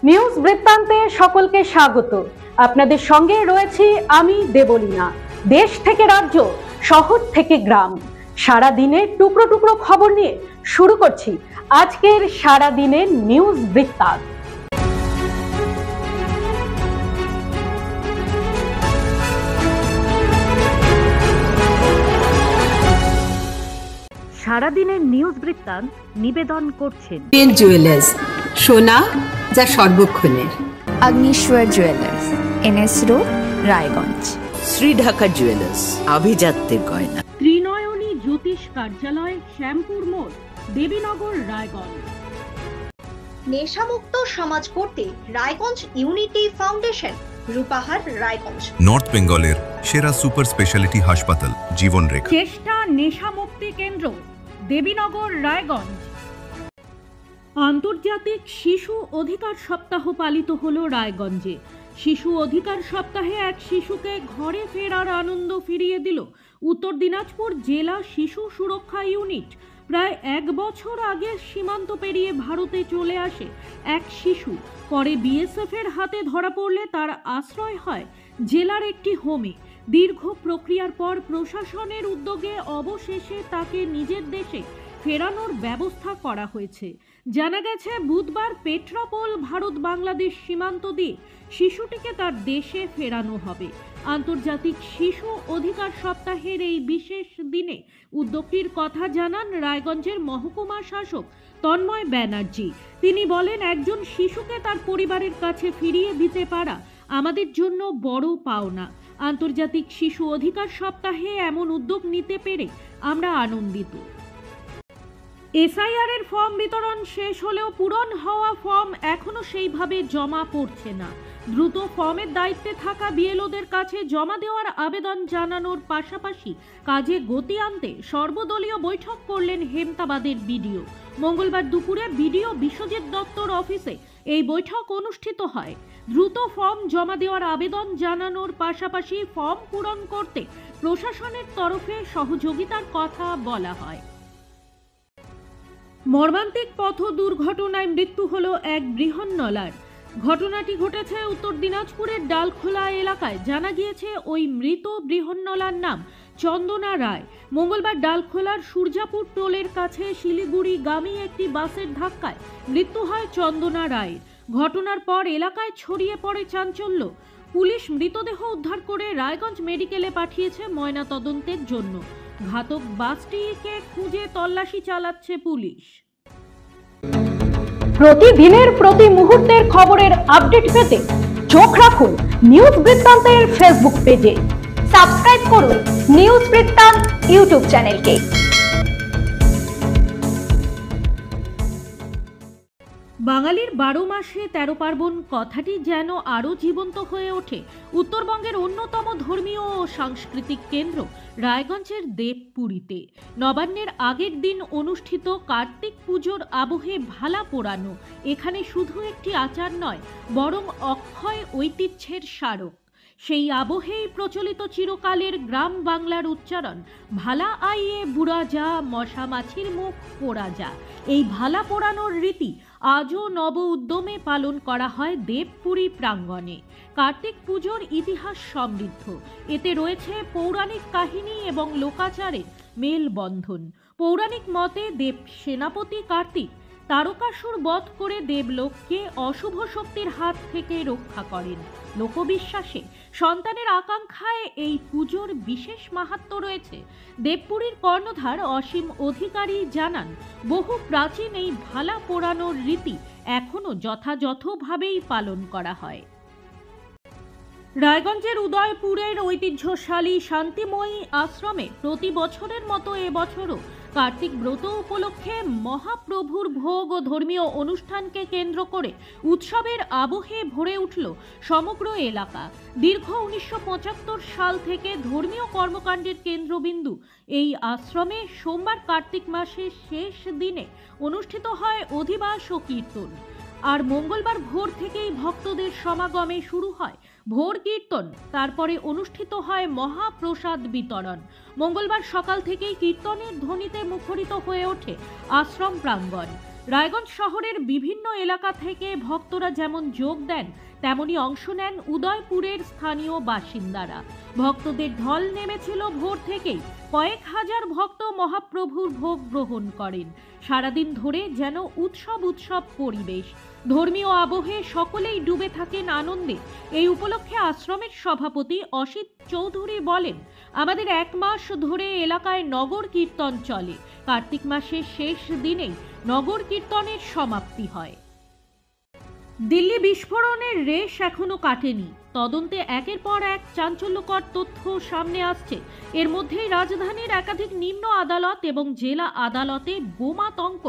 News বৃত্তান্তে সকলকে স্বাগত। আপনাদের সঙ্গে রয়েছি আমি দেবলীনা। দেশ থেকে রাজ্য, শহর থেকে গ্রাম, সারা দিনের টুকরো টুকরো খবর নিয়ে শুরু করছি আজকের সারা দিনের নিউজ বৃত্তান্ত। সারাদিনের নিউজ বৃত্তান্ত নিবেদন করছেন পেন জুয়েলার্স, সোনা যা সর্বক্ষণের। Agnishwar jewellers, N S road, Raiganj. Shri Dhaka jewellers, আভিজাত্যের গয়না। ত্রিনয়নী জ্যোতিষ কার্যালয়, শ্যামপুর মোড়, দেবীনগর, রায়গঞ্জ। নেশামুক্ত সমাজ করতে Raiganj unity foundation, Rupahar, Raiganj. North বেঙ্গলের সেরা সুপার স্পেশালিটি হাসপাতাল জীবনরেখা। চেষ্টা নেশা মুক্তি কেন্দ্র, দেবীনগর, রায়গঞ্জ। আন্তর্জাতিক শিশু অধিকার সপ্তাহ পালিত হলো রায়গঞ্জে। শিশু অধিকার সপ্তাহে এক শিশুকে ঘরে ফেরার আনন্দ ফিরিয়ে দিল উত্তর দিনাজপুর জেলা শিশু সুরক্ষা ইউনিট। প্রায় 1 বছর আগে সীমান্ত পেরিয়ে ভারতে চলে আসে এক শিশু। পরে বিএসএফ এর হাতে ধরা পড়লে তার আশ্রয় হয় জেলার একটি হোমে। দীর্ঘ প্রক্রিয়ার পর প্রশাসনের উদ্যোগে অবশেষে তাকে নিজের দেশে ফেরানোর ব্যবস্থা করা হয়েছে। জানা গেছে বুধবার পেট্রাপোল ভারত বাংলাদেশ সীমান্ত দিয়ে শিশুটিকে তার দেশে ফেরানো হবে। আন্তর্জাতিক শিশু অধিকার সপ্তাহের এই বিশেষ দিনে উদ্যোগটির কথা জানান রায়গঞ্জের মহকুমা শাসক তন্ময় ব্যানার্জি। তিনি বলেন, একজন শিশুকে তার পরিবারের কাছে ফিরিয়ে দিতে পারা আমাদের জন্য বড় পাওনা। আন্তর্জাতিক শিশু অধিকার সপ্তাহে এমন উদ্যোগ নিতে পেরে আমরা আনন্দিত। এসআইআর এর ফর্ম বিতরণ শেষ হলেও পূরণ হওয়া ফর্ম এখনো সেইভাবে জমা পড়ছে না। দ্রুত ফর্মের দায়িত্বে থাকা বিএলওদের কাছে জমা দেওয়ার আবেদন জানানোর পাশাপাশি কাজে গতি আনতে সর্বদলীয় বৈঠক করলেন হেমতাবাদের বিডিও। মঙ্গলবার দুপুরে বিডিও বিশ্বজিৎ দত্তর অফিসে এই বৈঠক অনুষ্ঠিত হয়। দ্রুত ফর্ম জমা দেওয়ার আবেদন জানানোর পাশাপাশি ফর্ম পূরণ করতে প্রশাসনের তরফে সহযোগিতার কথা বলা হয়। মর্মান্তিক পথ দুর্ঘটনায় মৃত্যু হলো এক বৃহন্নলার। ঘটনাটি ঘটেছে উত্তর দিনাজপুরের ডালখোলা এলাকায়। জানা গিয়েছে ওই মৃত বৃহন্নলার নাম চন্দনা রায়। মঙ্গলবার ডালখোলার সূর্যাপুর টোলের কাছে শিলিগুড়িগামী একটি বাসের ধাক্কায় মৃত্যু হয় চন্দনা রায়ের। ঘটনার পর এলাকায় ছড়িয়ে পড়ে চাঞ্চল্য। পুলিশ মৃতদেহ উদ্ধার করে রায়গঞ্জ মেডিকেলে পাঠিয়েছে ময়না তদন্তের জন্য। ঘাতক বাসটিকে খুঁজে তল্লাশি চালাচ্ছে পুলিশ। প্রতিদিনের প্রতি মুহূর্তের খবরের আপডেট পেতে চোখ রাখুন নিউজ বৃত্তান্তের ফেসবুক পেজে। সাবস্ক্রাইব করুন নিউজ বৃত্তান্ত ইউটিউব চ্যানেলকে। বাঙালির 12 মাসে 13 পার্বণ কথাটি যেন আরও জীবন্ত হয়ে ওঠে উত্তরবঙ্গের অন্যতম ধর্মীয় ও সাংস্কৃতিক কেন্দ্র রায়গঞ্জের দেবপুরীতে। নবান্নের আগের দিন অনুষ্ঠিত কার্তিক পুজোর আবহে ভালা পোড়ানো এখানে শুধু একটি আচার নয়, বরং অক্ষয় ঐতিহ্যের স্মারক। সেই আবহেই প্রচলিত চিরকালের গ্রাম বাংলার উচ্চারণ, ভালা আইয়ে বুড়া যা, মশা মাছির মুখ পোড়া যা। এই ভালা পোড়ানোর রীতি আজও নব উদ্যমে পালন করা হয় দেবপুরী প্রাঙ্গণে। কার্তিক পুজোর ইতিহাস সমৃদ্ধ। এতে রয়েছে পৌরাণিক কাহিনী এবং লোকাচারের মেলবন্ধন। পৌরাণিক মতে দেব সেনাপতি কার্তিক তারকাসুর বধ করে দেবলোককে অশুভ শক্তির হাত থেকে রক্ষা করেন। লোকবিশ্বাসে সন্তানের আকাঙ্ক্ষায় এই পুজোর বিশেষ মাহাত্ম্য রয়েছে। দেবপুরীর কর্ণধার অসীম অধিকারী জানান, বহু প্রাচীন এই ভালা পোড়ানোর রীতি এখনো যথাযথভাবেই পালন করা হয়। রায়গঞ্জের উদয়পুরের ঐতিহ্যশালী শান্তিময়ী আশ্রমে প্রতি বছরের মতো এবছরও কার্তিক ব্রত উপলক্ষে মহাপ্রভুর ভোগ ও ধর্মীয় অনুষ্ঠানকে কেন্দ্র করে উৎসবের আবহে ভরে উঠল সমগ্র এলাকা। দীর্ঘ 1975 সাল থেকে ধর্মীয় কর্মকাণ্ডের কেন্দ্রবিন্দু এই আশ্রমে সোমবার কার্তিক মাসের শেষ দিনে অনুষ্ঠিত হয় অধিবাস ও কীর্তন। আর মঙ্গলবার ভোর থেকেই ভক্তদের সমাগমে শুরু হয় ভোর কীর্তন। তারপরে অনুষ্ঠিত হয় মহাপ্রসাদ বিতরণ। মঙ্গলবার সকাল থেকেই কীর্তনের ধ্বনিতে মুখরিত হয়ে ওঠে আশ্রম প্রাঙ্গণ। রায়গঞ্জ শহরের বিভিন্ন এলাকা থেকে ভক্তরা যেমন যোগ দেন, তেমনি অংশ নেন উদয়পুরের স্থানীয় বাসিন্দারা। ভক্তদের ঢল নেমেছিল ভোর থেকেই। কয়েক হাজার ভক্ত মহাপ্রভুর ভোগ গ্রহণ করেন। সারাদিন ধরে যেন উৎসব পরিবেশ। ধর্মীয় আবহে সকলেই ডুবে থাকেন আনন্দে। এই উপলক্ষে আশ্রমের সভাপতি অসিত চৌধুরী বলেন, আমাদের 1 মাস ধরে এলাকায় নগর কীর্তন চলে। কার্তিক মাসের শেষ দিনেই নগর কীর্তনের সমাপ্তি হয়। দিল্লি বিস্ফোরণের রেশ এখনো কাটেনি। তদন্তে একের পর এক চাঞ্চল্যকর তথ্য সামনে আসছে। এর মধ্যেই রাজধানীর একাধিক নিম্ন আদালত এবং জেলা আদালতে বোমাতঙ্ক,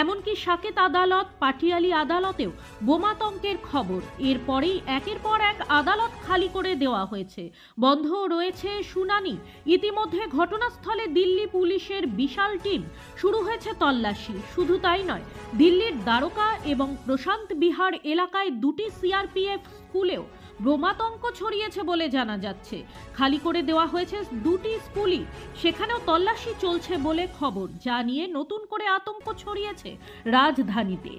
এমনকি সাকেত আদালত, পাটিয়ালি আদালতেও বোমাতঙ্কের খবর। এরপরেই একের পর এক আদালত খালি করে দেওয়া হয়েছে, বন্ধ রয়েছে শুনানি। ইতিমধ্যে ঘটনাস্থলে দিল্লি পুলিশের বিশাল টিম, শুরু হয়েছে তল্লাশি। শুধু তাই নয়, দিল্লির দ্বারকা এবং প্রশান্ত বিহার এলাকায় 2টি সিআরপিএফ স্কুলেও বোমাতঙ্ক ছড়িয়েছে বলে জানা যাচ্ছে। খালি করে দেওয়া হয়েছে 2টি স্কুলই, সেখানেও তল্লাশি চলছে বলে খবর, যা নিয়ে নতুন করে আতঙ্ক ছড়িয়েছে রাজধানীতে।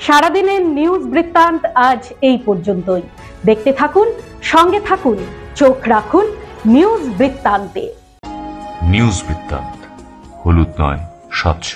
সারাদিনের নিউজ বৃত্তান্ত আজ এই পর্যন্তই। দেখতে থাকুন, সঙ্গে থাকুন, চোখ রাখুন নিউজ বৃত্তান্তে। নিউজ বৃত্তান্ত, হলুদ নয়, স্বচ্ছ।